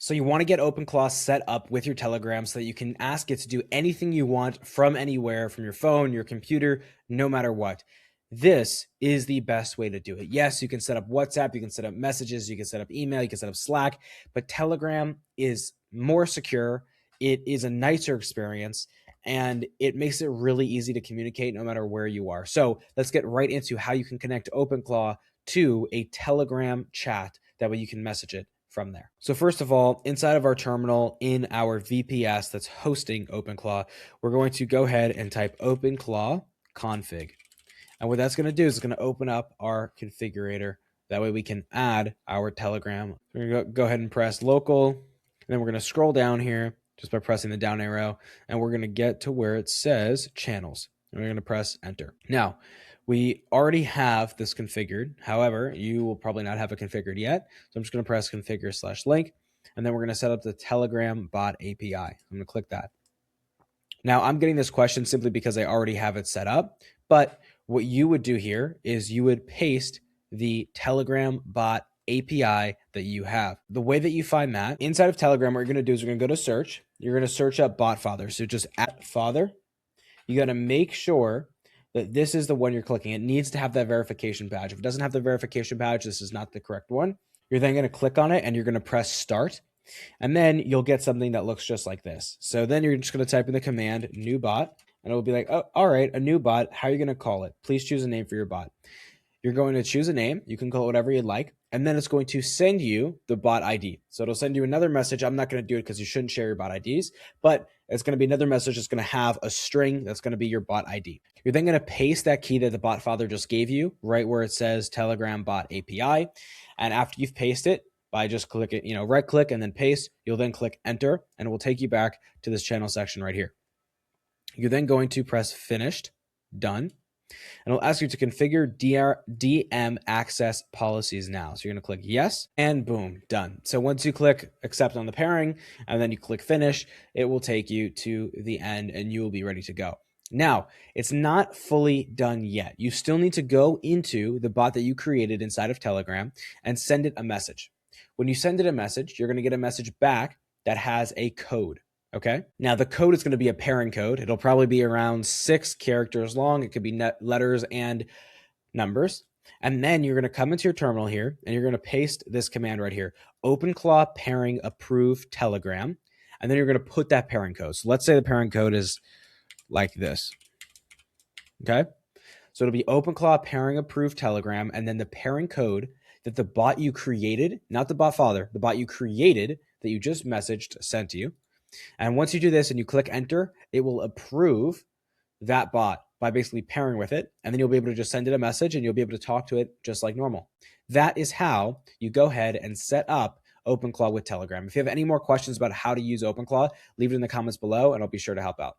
So you want to get OpenClaw set up with your Telegram so that you can ask it to do anything you want from anywhere, from your phone, your computer, no matter what. This is the best way to do it. Yes, you can set up WhatsApp, you can set up messages, you can set up email, you can set up Slack, but Telegram is more secure. It is a nicer experience, and it makes it really easy to communicate no matter where you are. So let's get right into how you can connect OpenClaw to a Telegram chat. That way you can message it from there. So first of all, inside of our terminal in our VPS that's hosting OpenClaw, we're going to go ahead and type OpenClaw config. And what that's going to do is it's going to open up our configurator. That way we can add our Telegram. We're going to go ahead and press local, and then we're going to scroll down here just by pressing the down arrow, and we're going to get to where it says channels. And we're going to press enter. Now, we already have this configured. However, you will probably not have it configured yet. So I'm just going to press configure/link, and then we're going to set up the Telegram bot API. I'm going to click that. Now, I'm getting this question simply because I already have it set up, but what you would do here is you would paste the Telegram bot API that you have. The way that you find that, inside of Telegram, what you're going to do is you're going to go to search. You're going to search up bot father. So just at father. You got to make sure that this is the one you're clicking. It needs to have that verification badge. If it doesn't have the verification badge, this is not the correct one. You're then going to click on it and you're going to press start. And then you'll get something that looks just like this. So then you're just going to type in the command new bot, and it will be like, oh, all right, a new bot. How are you going to call it? Please choose a name for your bot. You're going to choose a name. You can call it whatever you'd like. And then it's going to send you the bot ID. So it'll send you another message. I'm not going to do it because you shouldn't share your bot IDs, but it's going to be another message that's going to have a string that's going to be your bot ID. You're then going to paste that key that the bot father just gave you right where it says Telegram bot API. And after you've pasted it, by just click it, right click and then paste, you'll then click enter, and it will take you back to this channel section right here. You're then going to press finished, done. And it'll ask you to configure DM access policies now. So you're going to click yes, and boom, done. So once you click accept on the pairing, and then you click finish, it will take you to the end and you will be ready to go. Now, it's not fully done yet. You still need to go into the bot that you created inside of Telegram and send it a message. When you send it a message, you're going to get a message back that has a code. Okay. Now the code is going to be a pairing code. It'll probably be around 6 characters long. It could be letters and numbers. And then you're going to come into your terminal here and you're going to paste this command right here, OpenClaw pairing approve Telegram. And then you're going to put that pairing code. So let's say the pairing code is like this. Okay. So it'll be OpenClaw pairing approve Telegram. And then the pairing code that the bot you created, not the bot father, the bot you created that you just messaged sent to you. And once you do this and you click enter, it will approve that bot by basically pairing with it. And then you'll be able to just send it a message and you'll be able to talk to it just like normal. That is how you go ahead and set up OpenClaw with Telegram. If you have any more questions about how to use OpenClaw, leave it in the comments below and I'll be sure to help out.